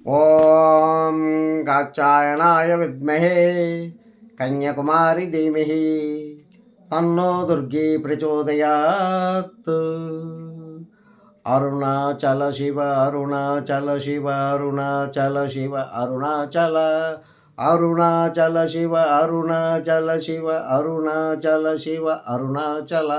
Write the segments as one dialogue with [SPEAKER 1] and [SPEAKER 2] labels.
[SPEAKER 1] ఓం కాచాయనాయ విద్మహే కన్యాకుమారి ధీమహి తన్నో దుర్గి ప్రచోదయాత్. అరుణాచల శివ అరుణాచల శివ అరుణాచల శివ అరుణాచల అరుణాచల శివ అరుణాచల శివ అరుణాచల శివ అరుణాచల.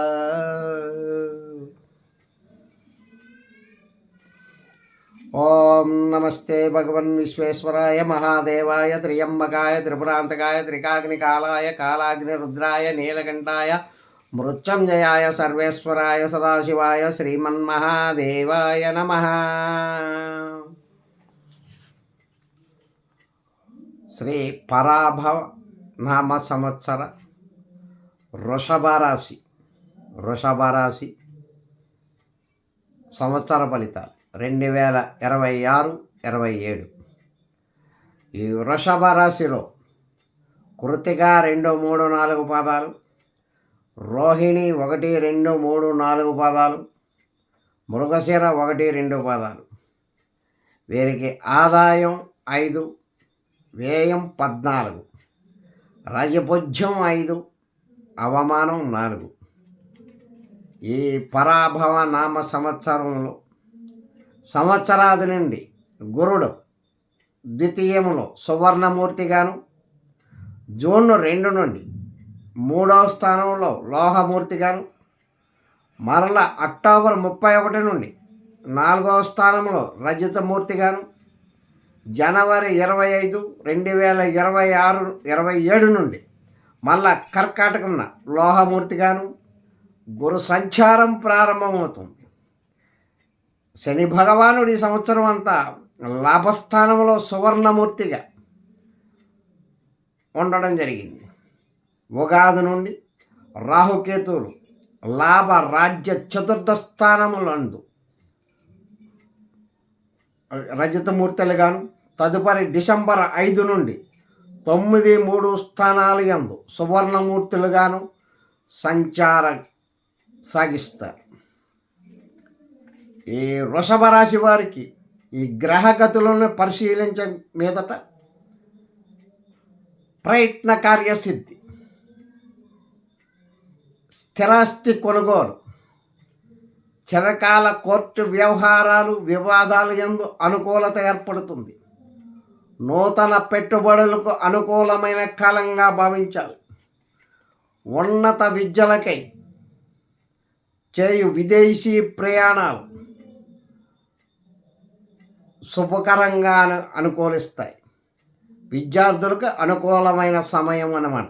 [SPEAKER 1] ఓం నమస్తే భగవన్ విశ్వేశ్వరాయ మహాదేవాయ త్రియంబకాయ త్రిపురాంతకాయ త్రికాగ్నికాలాయ కాలాగ్ని రుద్రాయ నీలకంఠాయ మృత్యుంజయాయ సర్వేశ్వరాయ సదాశివాయ శ్రీమన్మహాదేవాయ నమః. శ్రీ పరాభవ నామ సంవత్సర వృషభరాశి సంవత్సర ఫలితాలు 2026-27. ఈ వృషభ రాశిలో కృతిక 2, 3, 4 పాదాలు, రోహిణి 1, 2, 3, 4 పాదాలు, మృగశిర 1, 2 పాదాలు. వీరికి ఆదాయం 5, వ్యయం 14, రాజపూజ్యం 5, అవమానం 4. ఈ పరాభవ నామ సంవత్సరంలో సంవత్సరాది నుండి గురుడు ద్వితీయములో సువర్ణమూర్తిగాను, జూన్ 2 నుండి 3వ స్థానంలో లోహమూర్తిగాను, మరల అక్టోబర్ 31 నుండి 4వ స్థానంలో రజతమూర్తిగాను, జనవరి 25, 2026-27 నుండి మళ్ళా కర్కాటకమున లోహమూర్తిగాను గురు సంచారం ప్రారంభమవుతుంది. శని భగవానుడు ఈ సంవత్సరం అంతా లాభస్థానంలో సువర్ణమూర్తిగా ఉండడం జరిగింది. ఉగాది నుండి రాహుకేతువులు లాభ రాజ్య చతుర్థ స్థానములందు రజతమూర్తులుగాను, తదుపరి డిసెంబర్ 5 నుండి 9, 3 స్థానాలు యందు సువర్ణమూర్తులుగాను సంచారం సాగిస్తారు. ఈ వృషభ రాశి వారికి ఈ గ్రహగతులను పరిశీలించే మీదట ప్రయత్న కార్యసిద్ధి, స్థిరాస్తి కొనుగోలు, చిరకాల కోర్టు వ్యవహారాలు, వివాదాలు యందు అనుకూలత ఏర్పడుతుంది. నూతన పెట్టుబడులకు అనుకూలమైన కాలంగా భావించాలి. ఉన్నత విద్యలకై చేయు విదేశీ ప్రయాణాలు శుభకరంగా అనుకూలిస్తాయి. విద్యార్థులకు అనుకూలమైన సమయం అన్నమాట.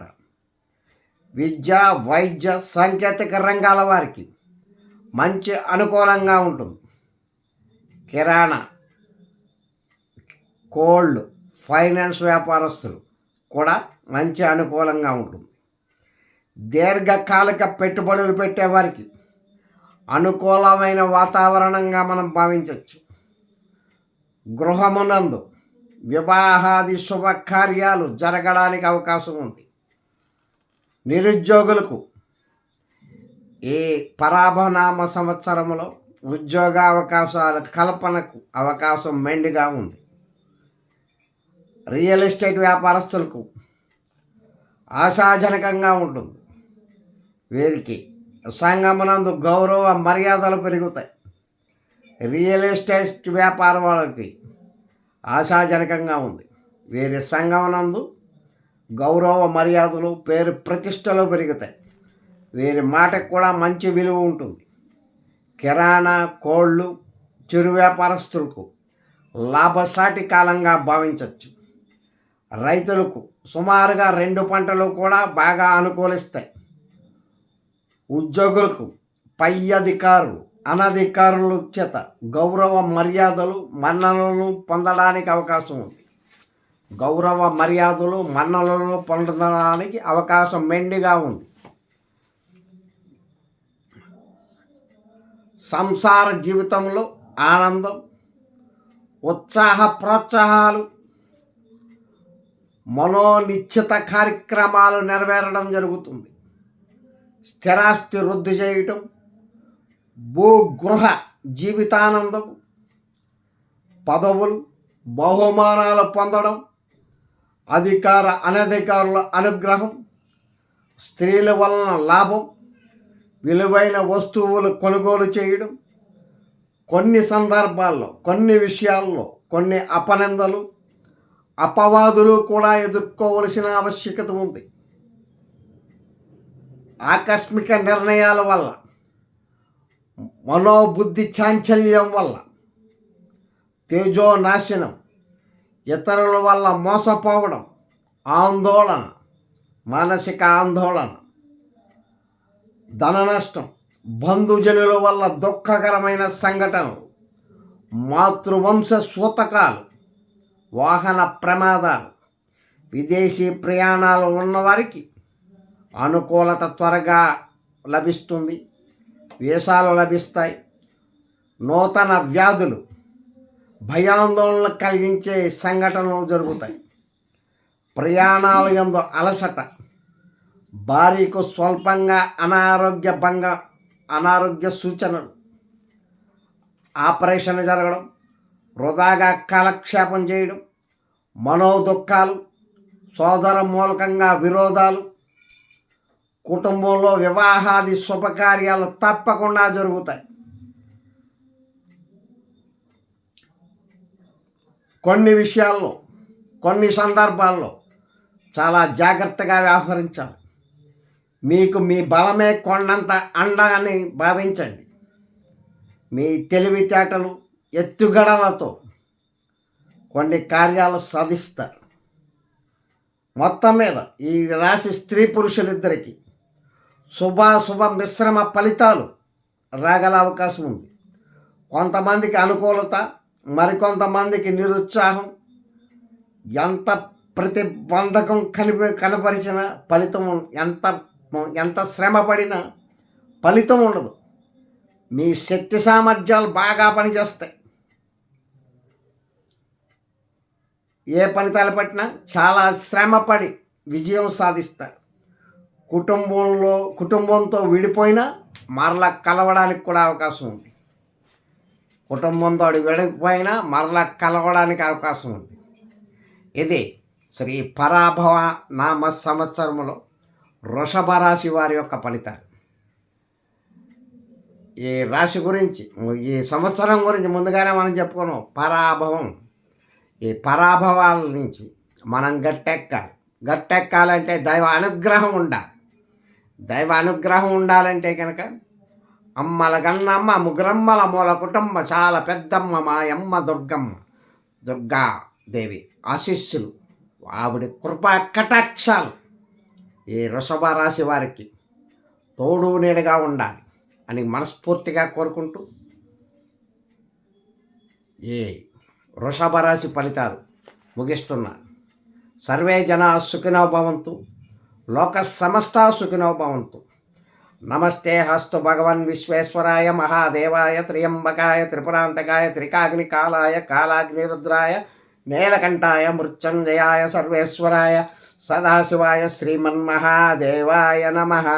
[SPEAKER 1] విద్య, వైద్య, సాంకేతిక రంగాల వారికి మంచి అనుకూలంగా ఉంటుంది. కిరాణా, కోల్డ్, ఫైనాన్స్ వ్యాపారస్తులు కూడా మంచి అనుకూలంగా ఉంటుంది. దీర్ఘకాలిక పెట్టుబడులు పెట్టేవారికి అనుకూలమైన వాతావరణంగా మనం భావించవచ్చు. గృహమునందు వివాహాది శుభకార్యాలు జరగడానికి అవకాశం ఉంది. నిరుద్యోగులకు ఈ పరాభనామ సంవత్సరంలో ఉద్యోగ అవకాశాల కల్పనకు అవకాశం మెండుగా ఉంది. రియల్ ఎస్టేట్ వ్యాపారస్తులకు ఆశాజనకంగా ఉంటుంది. వీరికి సంఘమునందు గౌరవ మర్యాదలు పెరుగుతాయి. రియల్ ఎస్టేట్ వ్యాపారం వాళ్ళకి ఆశాజనకంగా ఉంది. వీరి సంఘమునందు గౌరవ మర్యాదలు, పేరు ప్రతిష్టలు పెరుగుతాయి. వీరి మాటకు కూడా మంచి విలువ ఉంటుంది. కిరాణా, కోళ్ళు, చిరు వ్యాపారస్తులకు లాభసాటి కాలంగా భావించవచ్చు. రైతులకు సుమారుగా 2 పంటలు కూడా బాగా అనుకూలిస్తాయి. ఉద్యోగులకు పై అధికారులు, అనధికారుల చేత గౌరవ మర్యాదలు, మన్ననలను పొందడానికి అవకాశం ఉంది. గౌరవ మర్యాదలు, మన్ననలను పొందడానికి అవకాశం మెండుగా ఉంది. సంసార జీవితంలో ఆనందం, ఉత్సాహ ప్రోత్సాహాలు, మనోనిశ్చిత కార్యక్రమాలు నెరవేరడం జరుగుతుంది. స్థిరాస్తి వృద్ధి చేయటం, భూగృహ జీవితానందం, పదవులు, బహుమానాలు పొందడం, అధికార అనధికారుల అనుగ్రహం, స్త్రీల వలన లాభం, విలువైన వస్తువులు కొనుగోలు చేయడం, కొన్ని సందర్భాల్లో కొన్ని విషయాల్లో కొన్ని అపనిందలు అపవాదులు కూడా ఎదుర్కోవలసిన ఆవశ్యకత ఉంది. ఆకస్మిక నిర్ణయాల వల్ల, మనోబుద్ధి చాంచల్యం వల్ల తేజో నాశనం, ఇతరుల వల్ల మోసపోవడం, ఆందోళన, మానసిక ఆందోళన, ధన నష్టం, బంధుజనుల వల్ల దుఃఖకరమైన సంఘటనలు, మాతృవంశ సూతకాలు, వాహన ప్రమాదాలు, విదేశీ ప్రయాణాలు ఉన్నవారికి అనుకూలత త్వరగా లభిస్తుంది, వీసాలు లభిస్తాయి. నూతన వ్యాధులు, భయాందోళన కలిగించే సంఘటనలు జరుగుతాయి. ప్రయాణాల యందు అలసట, భార్యకు స్వల్పంగా అనారోగ్య సూచనలు, ఆపరేషన్ జరగడం, వృధాగా కాలక్షేపం చేయడం, మనోదుఖాలు, సోదర మూలకంగా విరోధాలు, కుటుంబంలో వివాహాది శుభకార్యాలు తప్పకుండా జరుగుతాయి. కొన్ని విషయాల్లో కొన్ని సందర్భాల్లో చాలా జాగ్రత్తగా వ్యవహరించాలి. మీకు మీ బలమే కొండంత అండ అని భావించండి. మీ తెలివితేటలు ఎత్తుగడలతో కొన్ని కార్యాలు సాధిస్తారు. మొత్తం మీద ఈ రాశి స్త్రీ పురుషులిద్దరికీ శుభాశుభ మిశ్రమ ఫలితాలు రాగల అవకాశం ఉంది. కొంతమందికి అనుకూలత, మరికొంతమందికి నిరుత్సాహం. ఎంత ప్రతిబంధకం కనపరిచిన ఫలితం, ఎంత శ్రమ పడినా ఫలితం ఉండదు. మీ శక్తి సామర్థ్యాలు బాగా పనిచేస్తాయి. ఏ పని తలపట్టినా చాలా శ్రమపడి విజయం సాధిస్తారు. కుటుంబంతో విడిపోయినా మరలా కలవడానికి కూడా అవకాశం ఉంది. కుటుంబంతో విడిపోయినా మరలా కలవడానికి అవకాశం ఉంది. ఇది శ్రీ పరాభవ నామ సంవత్సరములో వృషభ రాశి వారి యొక్క ఫలితాలు. ఈ రాశి గురించి, ఈ సంవత్సరం గురించి ముందుగానే మనం చెప్పుకున్నాం. పరాభవం, ఈ పరాభవాల నుంచి మనం గట్టెక్కాలంటే దైవ అనుగ్రహం ఉండాలి. దైవ అనుగ్రహం ఉండాలంటే కనుక అమ్మల గన్నమ్మ ముగ్గురమ్మల మూల కుటుంబ చాలా పెద్దమ్మ మాయమ్మ దుర్గాదేవి ఆశీస్సులు, ఆవిడ కృపా కటాక్షాలు ఈ వృషభ రాశి వారికి తోడు నీడగా ఉండాలి అని మనస్ఫూర్తిగా కోరుకుంటూ ఈ వృషభ రాశి ఫలితాలు ముగిస్తున్నాను. సర్వే జనా సుఖినో భవంతు, లోక సమస్త సుఖినో భవంతు. నమస్తే హస్తు భగవన్ విశ్వేశ్వరాయ మహాదేవాయ త్ర్యంబకాయ త్రిపురాంతకాయ త్రికాగ్నికాలాయ కాలాగ్నిరుద్రాయ నీలకంఠాయ మృత్యుంజయాయ సర్వేశ్వరాయ సదాశివాయ శ్రీమన్మహాదేవాయ నమః.